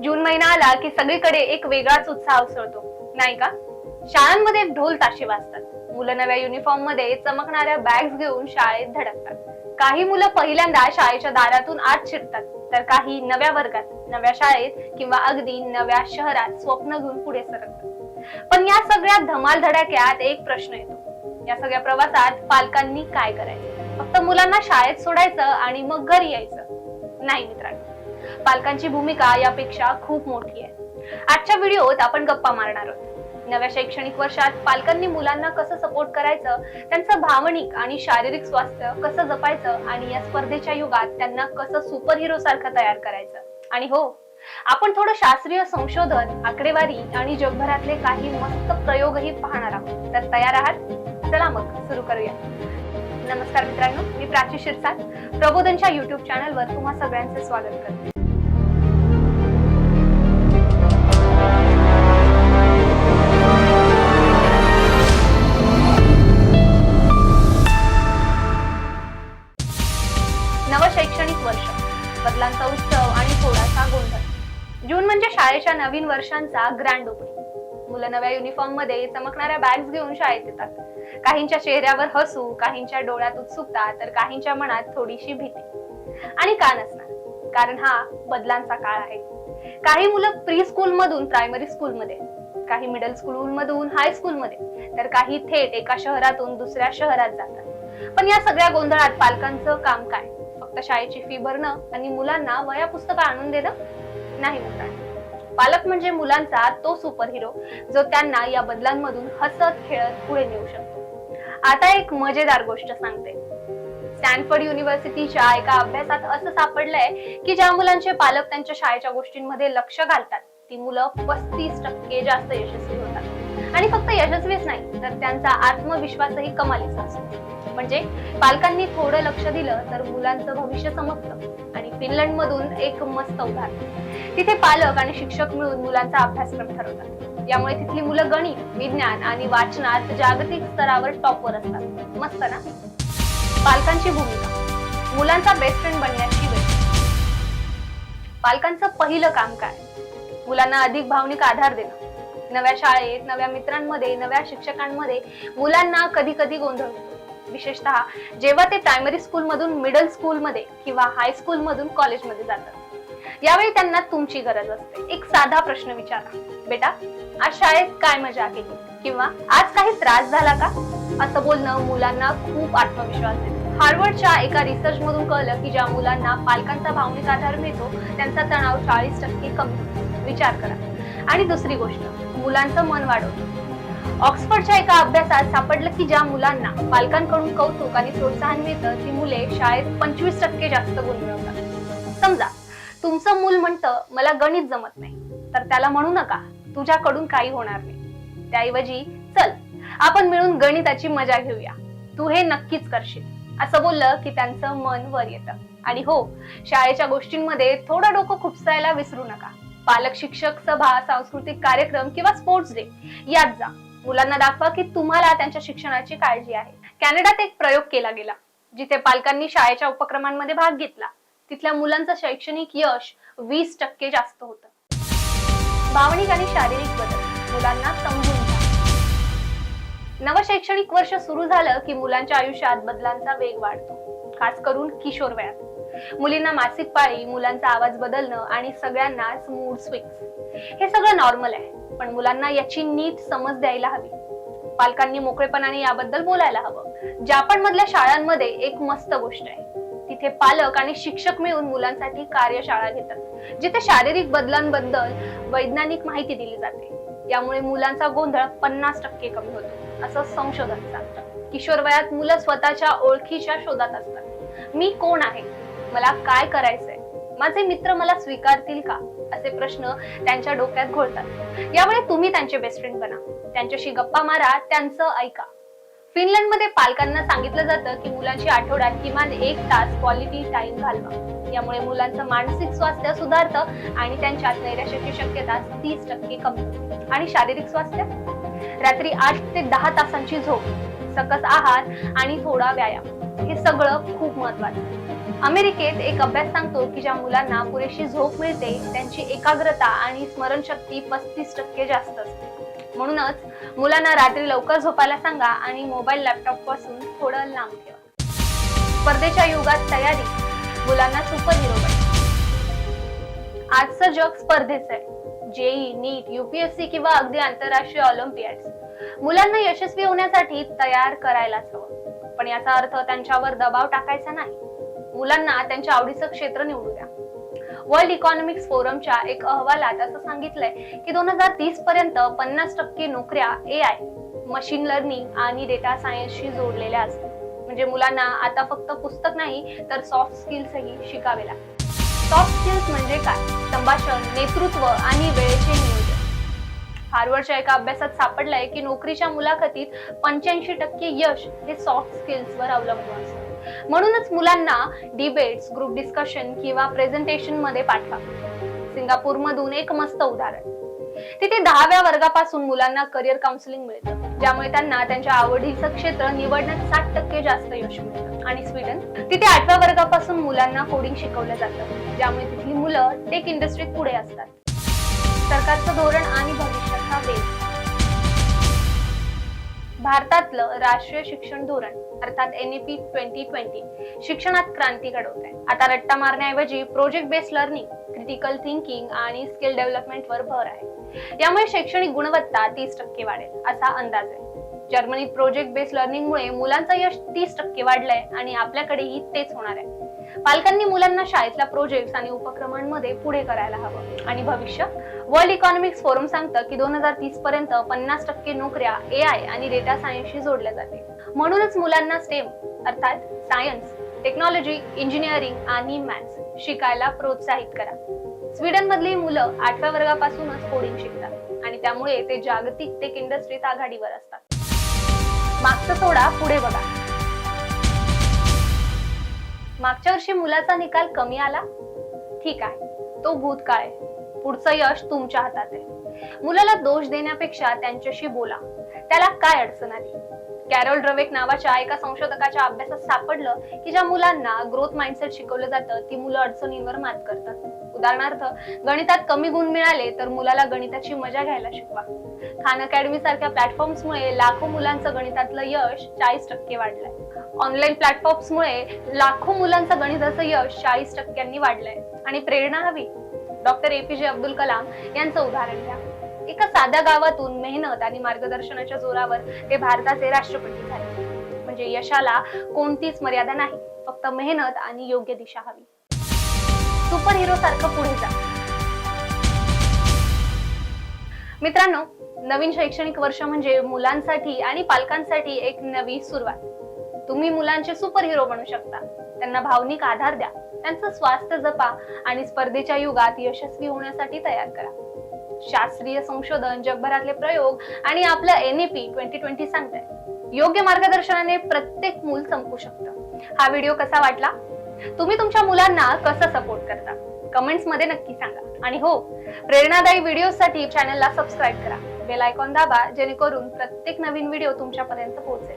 जून महिना आला की सगळीकडे एक वेगळाच उत्साह उसळतो, नाही का? शाळांमध्ये ढोल ताशे वाजतात, मुलं नव्या युनिफॉर्म मध्ये चमकणाऱ्या बॅग्स घेऊन शाळेत धडकतात. काही मुलं पहिल्यांदा शाळेच्या दारातून आत शिरतात, तर काही नव्या वर्गात, नव्या शाळेत किंवा अगदी नव्या शहरात स्वप्न घेऊन पुढे सरकतात. पण या सगळ्या धमाल धडाक्यात एक प्रश्न येतो, या सगळ्या प्रवासात पालकांनी काय करायचं? फक्त मुलांना शाळेत सोडायचं आणि मग घरी यायचं? नाही मित्रांनो, पालकांची भूमिका यापेक्षा खूप मोठी आहे. आजच्या व्हिडिओत आपण गप्पा मारणार आहोत. नव्या शैक्षणिक वर्षात पालकांनी मुलांना कसं सपोर्ट करायचं, त्यांचं भावनिक आणि शारीरिक स्वास्थ्य कसं जपायचं आणि या स्पर्धेच्या युगात त्यांना कसं सुपर हिरो सारखं तयार करायचं. आणि हो, आपण थोडं शास्त्रीय संशोधन, आकडेवारी आणि जगभरातले काही मस्त प्रयोगही पाहणार आहोत. तर तयार आहात? चला मग सुरू करूया. नमस्कार मित्रांनो, मी प्राची शिरसाट, प्रबोधनच्या युट्यूब चॅनलवर तुम्हा सगळ्यांचे स्वागत करते. नवं शैक्षणिक वर्ष, बदलांचा उत्सव आणि थोडासा गोंधळ. जून म्हणजे शाळेच्या नवीन वर्षांचा ग्रँड ओपनिंग. मुलं नव्या युनिफॉर्म मध्ये चमकणाऱ्या बॅग्स घेऊन शाळेत येतात. काहींच्या चेहऱ्यावर हसू, काहींच्या डोळ्यात उत्सुकता, तर काहींच्या मनात थोडीशी भीती. आणि का नसणार, कारण हा बदलांचा काळ आहे. काही मुलं प्री स्कूल मधून प्रायमरी स्कूल मध्ये, काही मिडल स्कूल मधून हाय स्कूल मध्ये, तर काही थेट एका शहरातून दुसऱ्या शहरात जातात. पण या सगळ्या गोंधळात पालकांचं काम काय? फक्त शाळेची फी भरणं आणि मुलांना वह्या पुस्तकं आणून देणं? नाही मित्रांनो, पालक म्हणजे मुलांचा तो सुपर हिरो जो त्यांना या बदलांमधून हसत खेळत पुढे नेऊ शकतो. आता एक मजेदार गोष्ट सांगते. स्टॅनफोर्ड युनिव्हर्सिटीच्या एका अभ्यासात असं सापडलंय की ज्या मुलांचे पालक त्यांच्या शाळेच्या गोष्टींमध्ये लक्ष घालतात, ती मुलं 35% जास्त यशस्वी होतात. आणि फक्त यशस्वीच नाही, तर त्यांचा आत्मविश्वासही कमालीचा असतो. म्हणजे पालकांनी थोडं लक्ष दिलं तर मुलांचं भविष्य चमकतं. आणि फिनलंड मधून एक मस्त उदाहरण. तिथे पालक आणि शिक्षक मिळून मुलांचा अभ्यासक्रम ठरवतात. यामुळे तिथली मुलं गणित, विज्ञान आणि वाचनात जागतिक स्तरावर टॉपवर असतात. मस्त ना? पालकांची भूमिका, मुलांचा बेस्ट फ्रेंड बनण्याची वेळ. पालकांचं पहिलं काम काय? मुलांना अधिक भावनिक आधार देणं. नव्या शाळेत, नव्या मित्रांमध्ये, नव्या शिक्षकांमध्ये मुलांना कधी कधी गोंधळ होतो, विशेषतः जेव्हा ते प्रायमरी स्कूल मधून मिडल स्कूल मध्ये किंवा हाय स्कूल मधून कॉलेज मध्ये जातात. यावेळी त्यांना तुमची गरज असते. एक साधा प्रश्न विचारा, बेटा आज शाळेत काय मजा केली, किंवा आज काही त्रास झाला का? असं बोलणं मुलांना खूप आत्मविश्वास देतं. हार्वर्डच्या एका रिसर्च मधून कळलं की ज्या मुलांना पालकांचा भावनिक आधार मिळतो त्यांचा तणाव 40% कमी होतो. विचार करा. आणि दुसरी गोष्ट, मुलांचं मन वाढवतो. ऑक्सफर्डच्या एका अभ्यासात सापडलं की ज्या मुलांना पालकांकडून कौतुक आणि प्रोत्साहन मिळतं, ती मुले शाळेत 25% जास्त गुण मिळवतात. समजा तुमचं मूल म्हणतं मला गणित जमत नाही, तर त्याला म्हणू नका तुझ्याकडून काही होणार नाही. त्याऐवजी चल आपण मिळून गणिताची मजा घेऊया, तू हे नक्कीच करशील, असं बोललं की त्यांचं मन वर येतं. आणि हो, शाळेच्या गोष्टींमध्ये थोडं डोकं खुपसायला विसरू नका. पालक शिक्षक सभा, सांस्कृतिक कार्यक्रम किंवा स्पोर्ट्स डे यात जा. मुलांना दाखवा की तुम्हाला त्यांच्या शिक्षणाची काळजी आहे. कॅनडात एक प्रयोग केला गेला, जिथे पालकांनी शाळेच्या उपक्रमांमध्ये भाग घेतला. तिथल्या मुलांचं शैक्षणिक यश 20% जास्त होतं. भावनिक आणि शारीरिक बदल, मुलांना समजून घ्या. नवं शैक्षणिक वर्ष सुरू झालं की मुलांच्या आयुष्यात बदलांचा वेग वाढतो, खास करून किशोर वयात. मुलींना मासिक पाळी, मुलांचा आवाज बदलणं आणि सगळ्यांनाच मूड स्विंग्स, हे सगळं नॉर्मल आहे. पण मुलांना याची नीट समज द्यायला हवी. पालकांनी मोकळेपणाने याबद्दल बोलायला हवं. जापान मधल्या शाळांमध्ये एक मस्त गोष्ट आहे. तिथे पालक आणि शिक्षक मिळून मुलांसाठी कार्यशाळा घेतात, जिथे शारीरिक बदलांबद्दल वैज्ञानिक माहिती दिली जाते. यामुळे मुलांचा गोंधळ 50% कमी होतो, असं संशोधन सांगतं. किशोर वयात मुलं स्वतःच्या ओळखीच्या शोधात असतात. मी कोण आहे, मला काय करायचंय, माझे मित्र मला स्वीकारतील का, असे प्रश्न त्यांच्या डोक्यात घोळतात. यामुळे तुम्ही त्यांचे बेस्ट फ्रेंड बना, त्यांच्याशी गप्पा मारा, त्यांचं ऐका. फिनलंडमध्ये पालकांना सांगितलं जातं की मुलांची आठवड्यात किमान 1 तास क्वालिटी टाइम घालवा. यामुळे मुलांचं मानसिक स्वास्थ्य सुधारतं आणि त्यांच्यात नैराश्याची शक्यता 30% कमी होते. आणि शारीरिक स्वास्थ्य, रात्री 8 ते 10 तासांची झोप, सकस आहार आणि थोडा व्यायाम, हे सगळं खूप महत्वाचं आहे. अमेरिकेत एक अभ्यास सांगतो की ज्या मुलांना पुरेशी झोप मिळते त्यांची एकाग्रता आणि स्मरणशक्ती 35% जास्त असते. म्हणूनच मुलांना रात्री लवकर झोपायला सांगा आणि मोबाईल लॅपटॉप पासून थोडं लांब ठेवा. स्पर्धेच्या युगात तयारी, मुलांना सुपर हिरो बनवा. आजचं जग स्पर्धेचं आहे. जेई, नीट, यूपीएससी किंवा अगदी आंतरराष्ट्रीय ऑलिम्पियाड्स. मुलांना यशस्वी होण्यासाठी तयार करायलाच हवं, पण याचा अर्थ त्यांच्यावर दबाव टाकायचा नाही. मुलांना त्यांच्या आवडीचं क्षेत्र निवडू द्या. वर्ल्ड इकॉनॉमिक्स फोरमच्या एक अहवालात असं सांगितलंय की 2030 पर्यंत 50% नोकऱ्या एआय, मशीन लर्निंग आणि डेटा सायन्सशी जोडलेल्या असतील. म्हणजे मुलांना आता फक्त पुस्तक नाही तर सॉफ्ट स्किल्सही शिकावे लागतील. सॉफ्ट स्किल्स म्हणजे काय? संभाषण, नेतृत्व आणि वेळेचे नियोजन. हार्वर्डच्या एका अभ्यासात सापडलंय की नोकरीच्या मुलाखतीत 85% यश हे सॉफ्ट स्किल्सवर अवलंबून असतं. म्हणूनच मुलांना डिबेट्स, ग्रुप डिस्कशन किंवा प्रेझेंटेशन मध्ये पाठवा. सिंगापूरमधून एक मस्त उदाहरण. तिथे 10व्या वर्गापासून मुलांना करिअर काउन्सिलिंग मिळतं, ज्यामुळे त्यांना त्यांच्या आवडीचं क्षेत्र निवडण्यात 60% जास्त यश मिळतं. आणि स्वीडन, तिथे 8व्या वर्गापासून मुलांना कोडिंग शिकवलं जातं, ज्यामुळे तिथली मुलं टेक इंडस्ट्रीत पुढे असतात. सरकारचं धोरण आणि भविष्याचा वेग. भारतातलं राष्ट्रीय शिक्षण धोरण अर्थात NEP 2020 शिक्षणात क्रांती घडवत आहे. आता रट्टा मारण्याऐवजी project based learning, critical thinking आणि स्किल डेव्हलपमेंट वर भर आहे. यामुळे शैक्षणिक गुणवत्ता 30% वाढेल असा अंदाज आहे. जर्मनीत प्रोजेक्ट बेस्ड लर्निंगमुळे मुलांचं यश 30% वाढलंय आणि आपल्याकडेही तेच होणार आहे. पालकांनी मुलांना शाळेतल्या प्रोजेक्ट्स आणि उपक्रमांमध्ये पुढे करायला हवं. आणि भविष्य, वर्ल्ड इकॉनॉमिक्स फोरम सांगतं की 2030 पर्यंत 50% नोकऱ्या एआय आणि डेटा सायन्सशी जोडल्या जातील. म्हणूनच मुलांना स्टेम अर्थात सायन्स, टेक्नॉलॉजी, इंजिनिअरिंग आणि मॅथ्स शिकायला प्रोत्साहित करा. स्वीडन मधली मुलं 8व्या वर्गापासूनच कोडिंग शिकतात आणि त्यामुळे ते जागतिक टेक इंडस्ट्रीत आघाडीवर असतात. मागचं सोडा, पुढे बघा. मागच्या वर्षी मुलाचा निकाल कमी आला, ठीक आहे, तो भूतकाळ आहे. पुढचं यश तुमच्या हातात आहे. मुलाला दोष देण्यापेक्षा त्यांच्याशी बोला. त्याला काय अडचण आली? कॅरोल ड्वेक नावाच्या एका संशोधकाच्या अभ्यासात सापडलं की ज्या मुलांना ग्रोथ माइंडसेट शिकवलं जातं ती मुलं अडचणींवर मात करतात. उदाहरणार्थ, गणितात कमी गुण मिळाले तर मुलाला गणिताची मजा घ्यायला शिकवा. खान अकॅडमी सारख्या प्लॅटफॉर्म्समुळे लाखो मुलांचं गणितातलं यश 40% वाढलंय. ऑनलाईन प्लॅटफॉर्म्समुळे लाखो मुलांचं गणिताचं यश 40% वाढलंय. आणि प्रेरणा हवी? डॉक्टर APJ अब्दुल कलाम यांचं उदाहरण घ्या. एका साध्या गावातून मेहनत आणि मार्गदर्शनाच्या जोरावर ते भारताचे राष्ट्रपती झाले. म्हणजे यशाला कोणतीच मर्यादा नाही, फक्त मेहनत आणि योग्य दिशा हवी. सुपर हिरो सारखं पुढे जा. मित्रांनो, नवीन शैक्षणिक वर्ष म्हणजे मुलांसाठी आणि पालकांसाठी एक नवी सुरुवात. तुम्ही मुलांचे सुपर हिरो बनू शकता. त्यांना भावनिक आधार द्या, त्यांचं स्वास्थ्य जपा आणि स्पर्धेच्या युगात यशस्वी होण्यासाठी तयार करा. शास्त्रीय संशोधन, जगभरातले प्रयोग आणि आपलं NEP 2020 सांगतंय, योग्य मार्गदर्शनाने प्रत्येक मूल चमकू शकतं. हा व्हिडिओ कसा वाटला? तुम्ही तुमच्या मुलांना कसं सपोर्ट करता? कमेंट्स मध्ये नक्की सांगा. आणि हो, प्रेरणादायी व्हिडिओसाठी चॅनलला सबस्क्राईब करा, बेल आयकॉन दाबा, जेणेकरून प्रत्येक नवीन व्हिडिओ तुमच्यापर्यंत पोहोचेल.